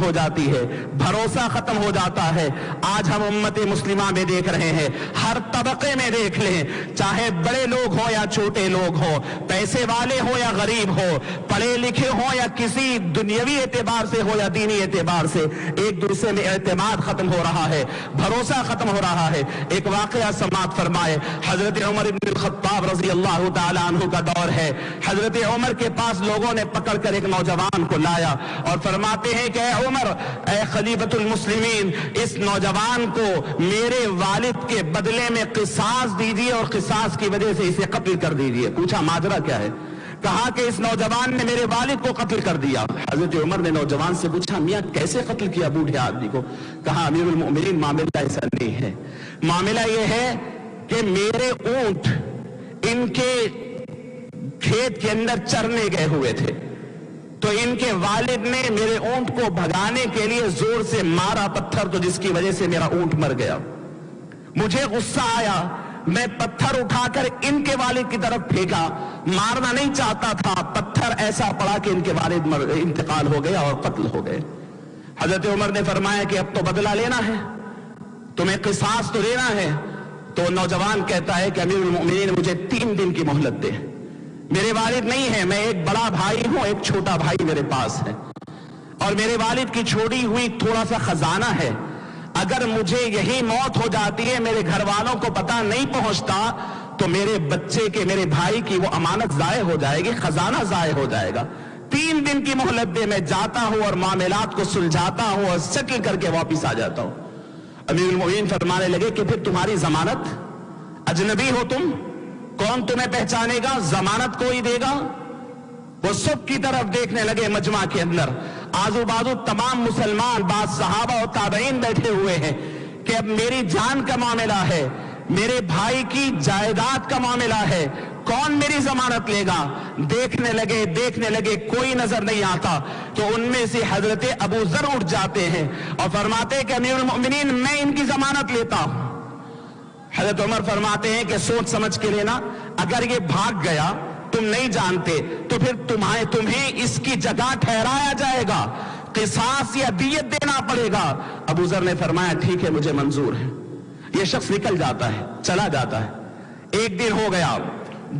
ہو جاتی ہے، بھروسہ ختم ہو جاتا ہے۔ آج ہم امت مسلمہ میں دیکھ رہے ہیں، ہر طبقے میں دیکھ لیں، چاہے بڑے لوگ ہو یا چھوٹے لوگ ہو، پیسے والے ہو یا غریب ہو، پڑھے لکھے ہو یا کسی دنیاوی اعتبار سے ہو یا دینی اعتبار سے، ایک دوسرے میں اعتماد ختم ہو رہا ہے، بھروسہ ختم ہو رہا ہے۔ ایک واقعہ سماعت فرمائے، حضرت عمر بن الخطاب رضی اللہ تعالی عنہ کا دور ہے۔ حضرت عمر کے پاس لوگوں نے پکڑ کر ایک نوجوان کو لایا اور فرماتے ہیں کہ اے عمر، اے خلیفۃ المسلمین، اس نوجوان کو میرے والد کے بدلے میں قصاص دیجیے اور قصاص کی وجہ سے اسے قتل کر دیجیے۔ پوچھا ماجرا کیا ہے؟ کہا کہ اس نوجوان نے میرے والد کو قتل کر دیا۔ حضرت عمر نے نوجوان سے پوچھا میاں کیسے قتل کیا بوڑھے آدمی کو؟ کہا امیر المؤمنین معاملہ ایسا نہیں ہے، معاملہ یہ ہے کہ میرے اونٹ ان کے کھیت کے اندر چرنے گئے ہوئے تھے، تو ان کے والد نے میرے اونٹ کو بھگانے کے لیے زور سے مارا پتھر، تو جس کی وجہ سے میرا اونٹ مر گیا۔ مجھے غصہ آیا، میں پتھر اٹھا کر ان کے والد کی طرف پھینکا، مارنا نہیں چاہتا تھا، پتھر ایسا پڑا کہ ان کے والد انتقال ہو گیا اور قتل ہو گئے۔ حضرت عمر نے فرمایا کہ اب تو بدلہ لینا ہے، تمہیں قصاص تو دینا ہے۔ تو نوجوان کہتا ہے کہ امیر المؤمنین مجھے 3 دن کی مہلت دے، میرے والد نہیں ہے، میں ایک بڑا بھائی ہوں، ایک چھوٹا بھائی میرے پاس ہے، اور میرے والد کی چھوڑی ہوئی تھوڑا سا خزانہ ہے، اگر مجھے یہی موت ہو جاتی ہے، میرے گھر والوں کو پتہ نہیں پہنچتا، تو میرے بچے کے، میرے بھائی کی وہ امانت ضائع ہو جائے گی، خزانہ ضائع ہو جائے گا۔ 3 دن کی مہلت دے، میں جاتا ہوں اور معاملات کو سلجھاتا ہوں اور سیٹل کر کے واپس آ جاتا ہوں۔ امیر المؤمنین فرمانے لگے کہ پھر تمہاری ضمانت؟ اجنبی ہو تم، کون تمہیں پہچانے گا؟ ضمانت کوئی دے گا؟ وہ سب کی طرف دیکھنے لگے، مجمع کے اندر آزو بازو تمام مسلمان، بعض صحابہ اور تابعین بیٹھے ہوئے ہیں کہ اب میری جان کا معاملہ ہے، میرے بھائی کی جائیداد کا معاملہ ہے، کون میری ضمانت لے گا؟ دیکھنے لگے کوئی نظر نہیں آتا، تو ان میں سے حضرت ابو ذر اٹھ جاتے ہیں اور فرماتے ہیں کہ امیر المؤمنین میں ان کی ضمانت لیتا ہوں۔ حضرت عمر فرماتے ہیں کہ سوچ سمجھ کے لینا، اگر یہ بھاگ گیا تم نہیں جانتے تو پھر تمہیں اس کی جگہ ٹھہرایا جائے گا، قصاص یا دیت دینا پڑے گا۔ ابو ذر نے فرمایا ٹھیک ہے مجھے منظور ہے۔ یہ شخص نکل جاتا ہے، چلا جاتا ہے۔ 1 دن ہو گیا،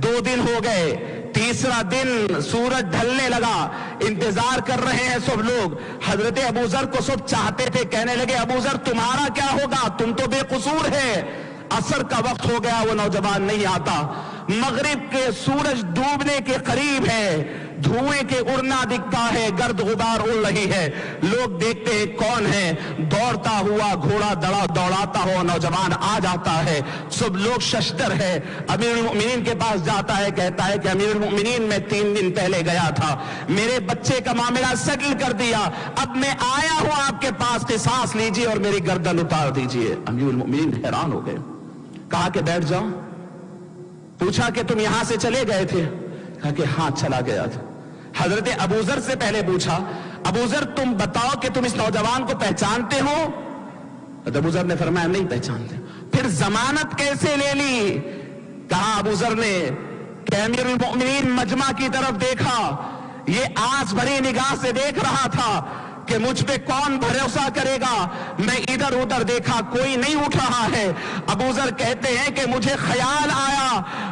2 دن ہو گئے، تیسرا دن سورج ڈھلنے لگا، انتظار کر رہے ہیں سب لوگ۔ حضرت ابو ذر کو سب چاہتے تھے، کہنے لگے ابو ذر تمہارا کیا ہوگا، تم تو بے قصور ہے۔ عصر کا وقت ہو گیا، وہ نوجوان نہیں آتا۔ مغرب کے سورج ڈوبنے کے قریب ہے، دھوئیں کے اڑنا دکھتا ہے، گرد غبار اڑ رہی ہے، لوگ دیکھتے ہیں کون ہے، دوڑتا ہوا گھوڑا دوڑاتا ہوا نوجوان آ جاتا ہے، سب لوگ ششدر ہے۔ امیر المؤمنین کے پاس جاتا ہے، کہتا ہے کہ امیر المؤمنین میں 3 دن پہلے گیا تھا، میرے بچے کا معاملہ سیٹل کر دیا، اب میں آیا ہوں آپ کے پاس، قصاص لیجئے اور میری گردن اتار دیجئے۔ امیر المؤمنین حیران ہو گئے، کہا کہ بیٹھ جاؤ۔ پوچھا کہ تم یہاں سے چلے گئے تھے؟ کہا کہ ہاں چلا گیا تھا۔ حضرت ابو ذر سے پہلے پوچھا ابو ذر تم بتاؤ کہ تم اس نوجوان کو پہچانتے ہو؟ ابو ذر نے فرمایا نہیں پہچانتے۔ پھر ضمانت کیسے لے لی؟ کہا ابو ذر نے کہ امیر المؤمنین مجمع کی طرف دیکھا، یہ آس بھری نگاہ سے دیکھ رہا تھا کہ مجھ پہ کون بھروسہ کرے گا، میں ادھر ادھر دیکھا کوئی نہیں اٹھ رہا ہے۔ ابو ذر کہتے ہیں کہ مجھے خیال آیا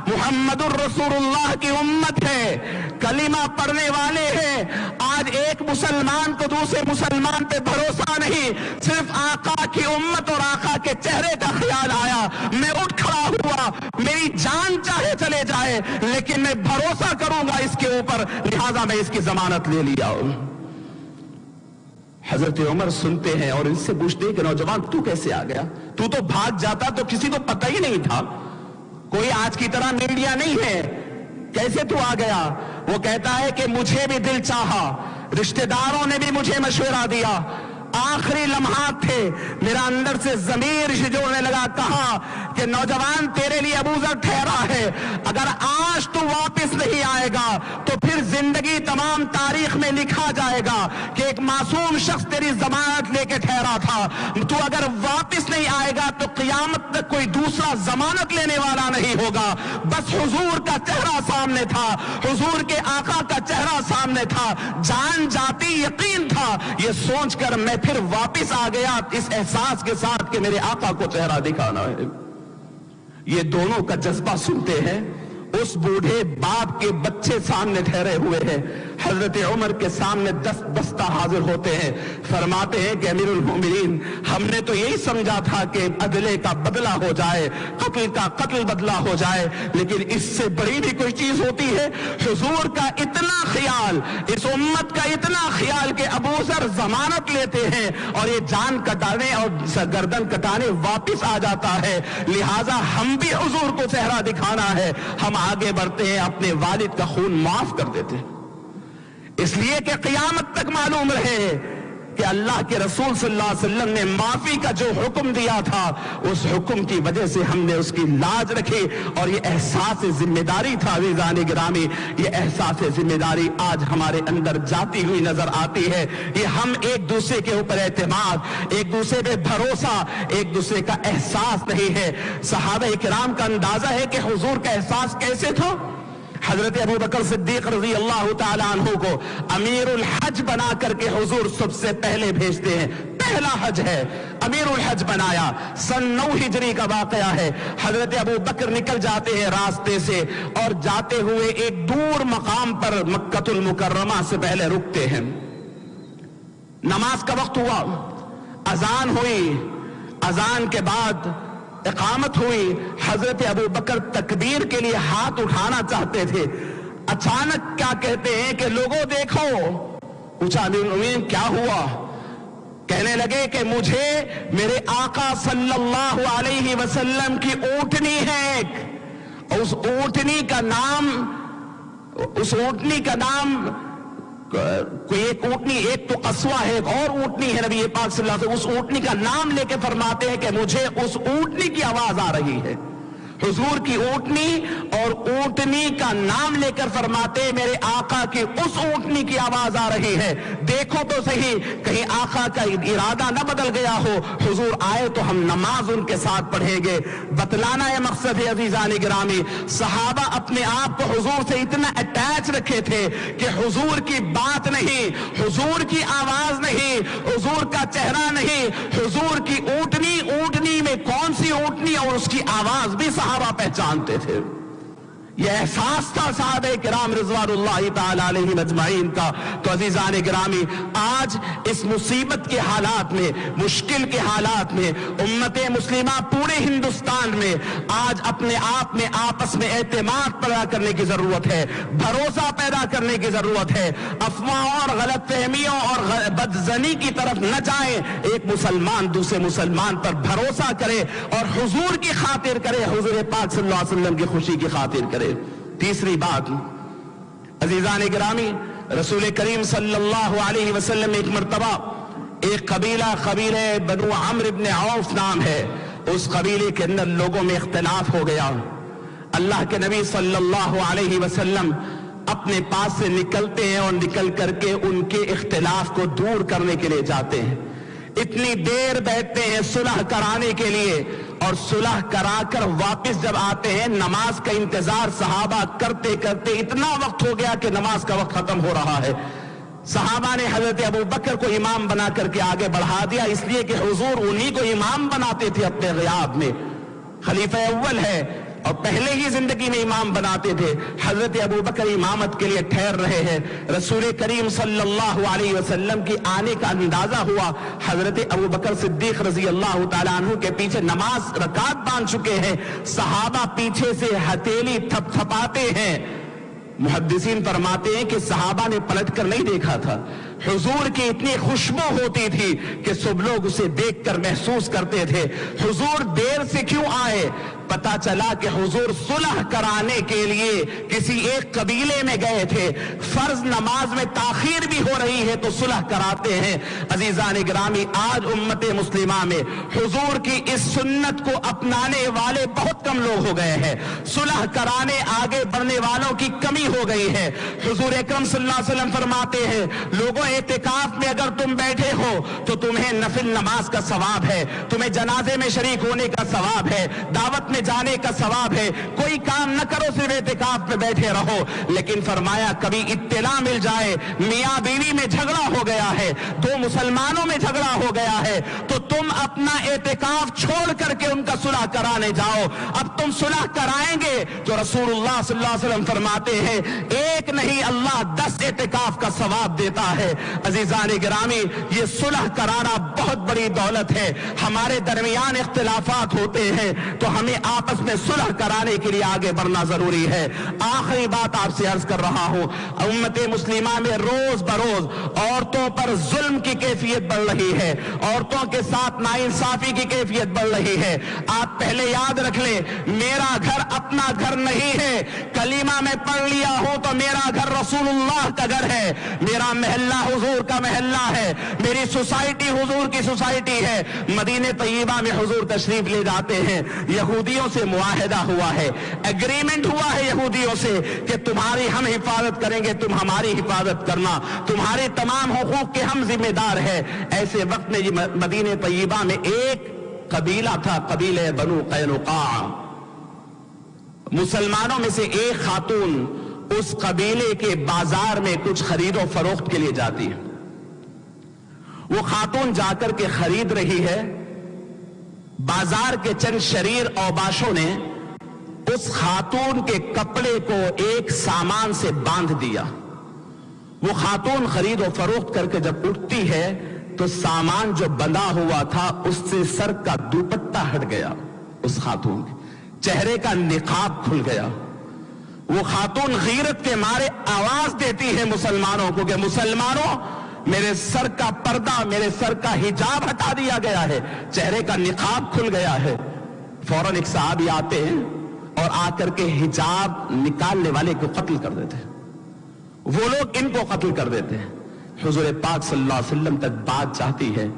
محمد الرسول اللہ کی امت ہے، کلمہ پڑھنے والے ہیں، آج ایک مسلمان کو دوسرے مسلمان پہ بھروسہ نہیں، صرف آقا کی امت اور آقا کے چہرے کا خیال آیا، میں اٹھ کھڑا ہوا، میری جان چاہے چلے جائے لیکن میں بھروسہ کروں گا اس کے اوپر، لہذا میں اس کی ضمانت لے لیا۔ حضرت عمر سنتے ہیں اور ان سے پوچھتے ہیں کہ نوجوان تو کیسے آ گیا؟ تو بھاگ جاتا تو کسی کو پتہ ہی نہیں تھا، کوئی آج کی طرح میڈیا نہیں ہے، کیسے تو آ گیا؟ وہ کہتا ہے کہ مجھے بھی دل چاہا، رشتہ داروں نے بھی مجھے مشورہ دیا، आखिरी लम्हात थे, मेरा अंदर से ज़मीर शिजोड़ने लगा, कहा कि नौजवान तेरे लिए अबू ज़र ठहरा है, अगर आज तू वापस नहीं आएगा तो फिर जिंदगी तमाम तारीख में लिखा जाएगा कि एक मासूम शख्स तेरी जमानत लेके ठहरा था। तू अगर वापस नहीं आएगा तो क़यामत तक कोई दूसरा जमानत लेने वाला नहीं होगा। बस हुजूर का चेहरा सामने था, हुजूर के आका का चेहरा सामने था, जान जाती यकीन था। ये सोचकर मैं फिर वापस आ गया इस एहसास के साथ कि मेरे आका को चेहरा दिखाना है। ये दोनों का जज्बा सुनते हैं, उस बूढ़े बाप के बच्चे सामने ठहरे हुए हैं, हजरत उमर के सामने 10 बस्ता हाजिर होते हैं, फरमाते हैं कि अमीरुल मोमिनीन, हमने तो यही समझा था कि अदले का बदला हो जाए, कत्ल का कत्ल बदला हो जाए, लेकिन इससे बड़ी भी कोई चीज होती है। हुजूर का इतना ख्याल, इस उम्मत का इतना ख्याल कि अबू ज़र जमानत लेते हैं और ये जान कटाने और गर्दन कटाने वापिस आ जाता है। लिहाजा हम भी हुजूर को चेहरा दिखाना है, हम आगे बढ़ते हैं, अपने वालिद का खून माफ कर देते हैं, इसलिए कि क़यामत तक मालूम रहे कि अल्लाह के रसूल सल्लल्लाहु अलैहि वसल्लम ने माफी का जो हुक्म दिया था, उस हुक्म की वजह से हमने उसकी लाज रखी। और ये एहसास जिम्मेदारी था अज़ीज़ान गिरामी, ये एहसास जिम्मेदारी आज हमारे अंदर जाती हुई नजर आती है। ये हम एक दूसरे के ऊपर एतमाद, एक दूसरे पे भरोसा, एक दूसरे का एहसास नहीं है। सहाबा किराम का अंदाजा है कि हुजूर का एहसास कैसे था। हजरत अबू बकर सिद्दीक रज़ी अल्लाह तआला अन्हु को अमीरुल हज बना करके हुजूर सबसे पहले भेजते हैं। पहला हज है, अमीरुल हज बनाया, सन 9 हिजरी का वाकया है। हजरत अबू बकर निकल जाते हैं रास्ते से और जाते हुए एक दूर मकाम पर मक्कतुल मुकर्रमा से पहले रुकते हैं। नमाज का वक्त हुआ, अजान हुई, अजान के बाद इकामत हुई। हजरत अबू बकर तकबीर के लिए हाथ उठाना चाहते थे, अचानक क्या कहते हैं कि लोगों देखो। पूछा अमीरुल मोमिनीन क्या हुआ? कहने लगे कि मुझे मेरे आका सल्लल्लाहु अलैहि वसल्लम की ऊँटनी है, उस ऊँटनी का नाम कोई एक ऊँटनी, एक तो कस्वा है, एक और ऊँटनी है, नबी पाक सल्लल्लाहु अलैहि वसल्लम उस ऊँटनी का नाम लेके फरमाते हैं कि मुझे उस ऊँटनी की आवाज आ रही है। हुजूर की ऊँटनी और ऊँटनी का नाम लेकर फरमाते मेरे आका की उस ऊँटनी की आवाज आ रही है, देखो तो सही कहीं आका का इरादा न बदल गया हो। हुजूर आए तो हम नमाज उनके साथ पढ़ेंगे। बतलाना है मकसद है अज़ीज़ान गिरामी, सहाबा अपने आप को हुजूर से इतना अटैच रखे थे कि हुजूर की बात नहीं, हुजूर की आवाज नहीं, हुजूर का चेहरा नहीं, हुजूर की ऊँटनी, ऊँटनी में कौन सी ऊँटनी और उसकी आवाज भी सहाबा पहचानते थे। यह एहसास था सहाबे किराम रिज़वानुल्लाहि ताला अलैहिम अजमाइन का। तो अज़ीज़ान गिरामी, आज इस मुसीबत के हालात में, मुश्किल के हालात में, उम्मते मुस्लिमा पूरे हिंदुस्तान में आज अपने आप में आपस में एतमाद पैदा करने की जरूरत है, भरोसा पैदा करने की जरूरत है। अफवाहों और गलत फहमियों और बदजनी की तरफ न जाए। एक मुसलमान दूसरे मुसलमान पर भरोसा करे और हुजूर की खातिर करे, हुजूर पाक सल्लल्लाहु अलैहि वसल्लम की खुशी की खातिर करे। तीसरी बात, अज़ीज़ान गिरामी, रसूल करीम सल्लल्लाहु अलैहि वसल्लम एक मर्तबा एक कबीला, कबीले बनु अम्र इब्न औफ नाम है, उस कबीले के अंदर लोगों में इख्तिलाफ हो गया। अल्लाह के नबी सल्लल्लाहु अलैहि वसल्लम अपने पास से निकलते हैं और निकल करके उनके इख्तिलाफ को दूर करने के लिए जाते हैं। इतनी देर बैठते हैं सुलह कराने के लिए और सुलह कराकर वापस जब आते हैं, नमाज का इंतजार सहाबा करते करते इतना वक्त हो गया कि नमाज का वक्त खत्म हो रहा है। सहाबा ने हजरत अबू बकर को इमाम बना करके आगे बढ़ा दिया, इसलिए कि हुजूर उन्हीं को इमाम बनाते थे अपने ग़ियाब में। खलीफा अव्वल है और पहले ही जिंदगी में इमाम बनाते थे। हजरत अबू बकर इमामत के लिए ठहर रहे हैं। रसूल करीम सल्लल्लाहु अलैहि वसल्लम की आने का अंदाजा हुआ। हजरत अबू बकर सिद्दीक रजी अल्लाह तआला अन्हु के पीछे नमाज रकात बांध चुके हैं। सहाबा पीछे से हथेली थपथपाते हैं। मुहद्दिसीन फरमाते हैं कि सहाबा ने पलट कर नहीं देखा था, हुजूर की इतनी खुशबू होती थी कि सब लोग उसे देखकर महसूस करते थे। हुजूर देर से क्यों आए? पता चला कि हुजूर सुलह कराने के लिए किसी एक कबीले में गए थे। फर्ज नमाज में ताखीर भी हो रही है तो सुलह कराते हैं। अजीजान गिरामी, आज उम्मते मुस्लिमा में हुजूर की इस सुन्नत को अपनाने वाले बहुत कम लोग हो गए हैं। सुलह कराने आगे बढ़ने वालों की कमी हो गई है। हुजूर अकरम सल्लल्लाहु अलैहि वसल्लम फरमाते हैं, लोगों एतिकाफ में अगर तुम बैठे हो तो तुम्हें नफिल नमाज का सवाब है, तुम्हें जनाजे में शरीक होने का सवाब है, दावत में जाने का सवाब है। कोई काम न करो, सिर्फ एतिकाफ में बैठे रहो। लेकिन फरमाया कभी इत्तला मिल जाए मियां बीवी में झगड़ा हो गया है, दो मुसलमानों में झगड़ा हो गया है, तो तुम अपना एतिकाफ छोड़ करके उनका सुलह कराने जाओ। अब तुम सुलह कराएंगे तो रसूलुल्लाह सल्लल्लाहु अलैहि वसल्लम फरमाते हैं एक नहीं अल्लाह 10 एतिकाफ का सवाब देता है। अजीजान गिरामी, ये सुलह कराना बहुत बड़ी दौलत है। हमारे दरमियान इख्तिलाफात होते हैं तो हमें आपस में सुलह कराने के लिए आगे बढ़ना जरूरी है। आखिरी बात आपसे अर्ज कर रहा हूं, उम्मते मुस्लिमा में रोज बरोज औरतों पर जुल्म की कैफियत बढ़ रही है, औरतों के साथ नाइंसाफी की कैफियत बढ़ रही है। आप पहले याद रख लें, मेरा घर अपना घर नहीं है। कलीमा में पढ़ लिया हूं तो मेरा घर रसूलुल्लाह का घर है, मेरा महल्ला हुजूर का महल्ला है, मेरी सोसाइटी हुजूर की सोसाइटी है। मदीने तैयबा में हुजूर तशरीफ ले जाते हैं, यहूदियों से मुआहिदा हुआ है, एग्रीमेंट हुआ है यहूदियों से कि तुम्हारी हम हिफाजत करेंगे, तुम हमारी हिफाजत करना, तुम्हारे तमाम हुकूक के हम जिम्मेदार है। ऐसे वक्त में मदीने तैयबा में एक कबीला था, कबीले बनु कैनुका। मुसलमानों में से एक खातून उस कबीले के बाजार में कुछ खरीदो फरोख्त के लिए जाती है। वो खातून जाकर के खरीद रही है। बाजार के चंद शरीर औबाशों ने उस खातून के कपड़े को एक सामान से बांध दिया। वो खातून खरीद और फरोख्त करके जब उठती है तो सामान जो बंधा हुआ था उससे सर का दुपट्टा हट गया, उस खातून के चेहरे का निकाब खुल गया। वो खातून गीरत के मारे आवाज देती है मुसलमानों को कि मुसलमानों, मेरे सर का पर्दा, मेरे सर का हिजाब हटा दिया गया है, चेहरे का निकाब खुल गया है। फौरन एक साहबी आते हैं और आकर के हिजाब निकालने वाले को कत्ल कर देते हैं। वो लोग इनको कत्ल कर देते हैं। हुजूर पाक सल्लल्लाहु अलैहि वसल्लम तक बात चाहती है।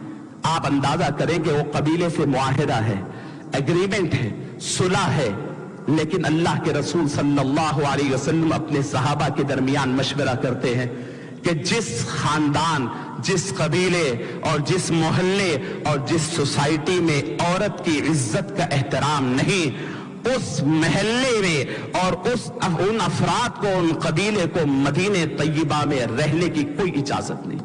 आप अंदाजा करें कि वो कबीले से मुआहिदा है, एग्रीमेंट है, सुलह है, लेकिन अल्लाह के रसूल सल्लल्लाहु अलैहि वसल्लम अपने सहाबा के दरमियान मशवरा करते हैं कि जिस खानदान, जिस कबीले और जिस मोहल्ले और जिस सोसाइटी में औरत की इज्जत का एहतराम नहीं, उस महल्ले में और उन अफराद को, उन कबीले को मदीने तैयबा में रहने की कोई इजाजत नहीं।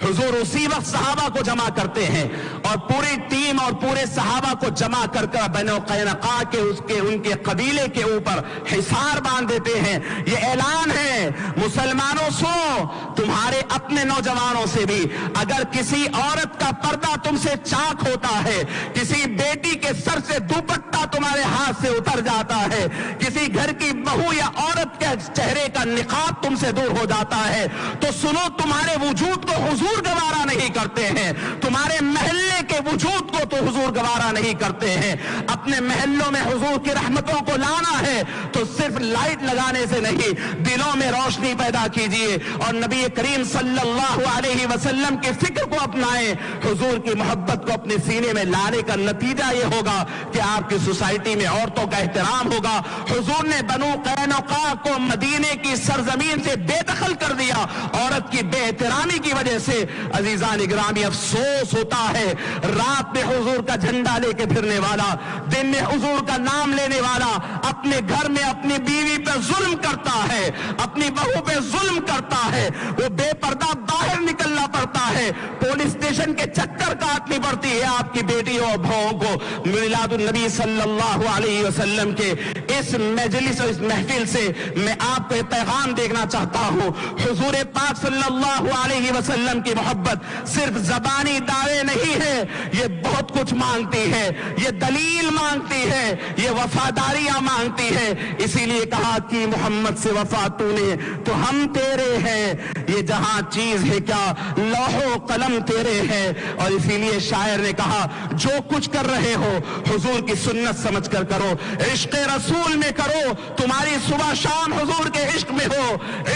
हुजूर उसी वक्त सहाबा को जमा करते हैं और पूरी टीम और पूरे सहाबा को जमा कर बनो कैनुका के उनके कबीले के ऊपर हिसार बांध देते हैं। ये ऐलान है, मुसलमानों सुनो, तुम्हारे अपने नौजवानों से भी अगर किसी औरत का पर्दा तुमसे चाक होता है, किसी बेटी के सर से दुपट्टा तुम्हारे हाथ से उतर जाता है, किसी घर की बहू या औरत के चेहरे का निकाब तुमसे दूर हो जाता है, तो सुनो, तुम्हारे वजूद को हुजूर गवारा नहीं करते हैं, तुम्हारे महल्ले के वजूद को तो हुजूर गवारा नहीं करते हैं। अपने महल्लों में हुजूर की रहमतों को लाना है तो सिर्फ लाइट लगाने से नहीं, दिलों में रोशनी पैदा कीजिए और नबी करीम सल्लल्लाहु अलैहि वसल्लम की फिक्र को अपनाएं। हुजूर की मोहब्बत को अपने सीने में लाने का नतीजा यह होगा कि आपकी सोसाइटी में औरतों का एहतराम होगा। हुजूर ने बनु कैनुका को मदीने की सरजमीन से बेदखल कर दिया औरत की बेएहतरामी की वजह से। अजीजान गिरामी, अफसोस होता है, रात में हुजूर का झंडा लेके फिरने वाला, दिन में हुजूर का नाम लेने वाला अपने घर में अपनी बीवी पे जुल्म करता है, अपनी बहू पे जुल्म करता है, वो बेपर्दा बाहर निकलना पड़ता है, पुलिस स्टेशन के चक्कर काटनी पड़ती है आपकी बेटियों और बहुओं को। मिलादुन नबी सल्लल्लाहु अलैहि वसल्लम के इस मजलिस और इस महफिल से मैं आपको एक पैगाम देखना चाहता हूं। हुजूर पाक सल्लल्लाहु अलैहि वसल्लम की मोहब्बत सिर्फ ज़बानी दावे नहीं है, ये बहुत बहुत कुछ मांगती है, ये दलील मांगती है, ये वफादारियां मांगती है। इसीलिए कहा कि मोहम्मद से वफा तूने तो हम तेरे हैं, ये जहां चीज है क्या लौहो कलम तेरे हैं। और इसीलिए शायर ने कहा जो कुछ कर रहे हो हुजूर की सुन्नत समझकर करो, इश्क रसूल में करो, तुम्हारी सुबह शाम हुजूर के इश्क में हो।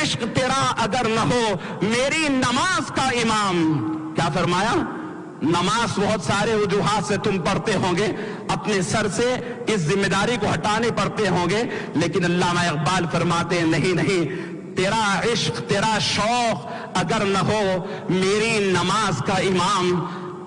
इश्क तेरा अगर न हो मेरी नमाज का इमाम, क्या फरमाया, नमाज बहुत सारे वजूहात से तुम पढ़ते होंगे, अपने सर से इस जिम्मेदारी को हटाने पड़ते होंगे, लेकिन अल्लामा इकबाल फरमाते हैं नहीं नहीं, तेरा इश्क तेरा शौक अगर न हो मेरी नमाज का इमाम,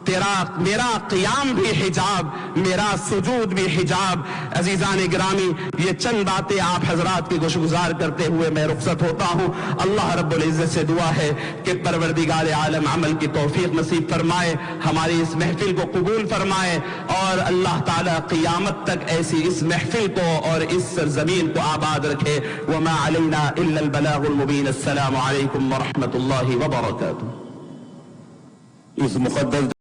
तेरा मेरा क़ियाम भी हिजाब, मेरा सुजूद भी हिजाब। अजीज़ान गिरामी, ये चंद बातें आप हजरात की गुज़ार करते हुए मैं रुखसत होता हूँ। अल्लाह रब्बुल इज़्ज़त से दुआ है कि परवरदिगार आलम अमल की तौफीक नसीब फरमाए, हमारी इस महफिल को कबूल फरमाए, और अल्लाह ताला क़ियामत तक ऐसी इस महफिल को और इस ज़मीन को आबाद रखे। वमा अलैना इल्लल बलागुल मुबीन। अस्सलामु अलैकुम व रहमतुल्लाहि व बरकातुहू। इस मुक़द्दस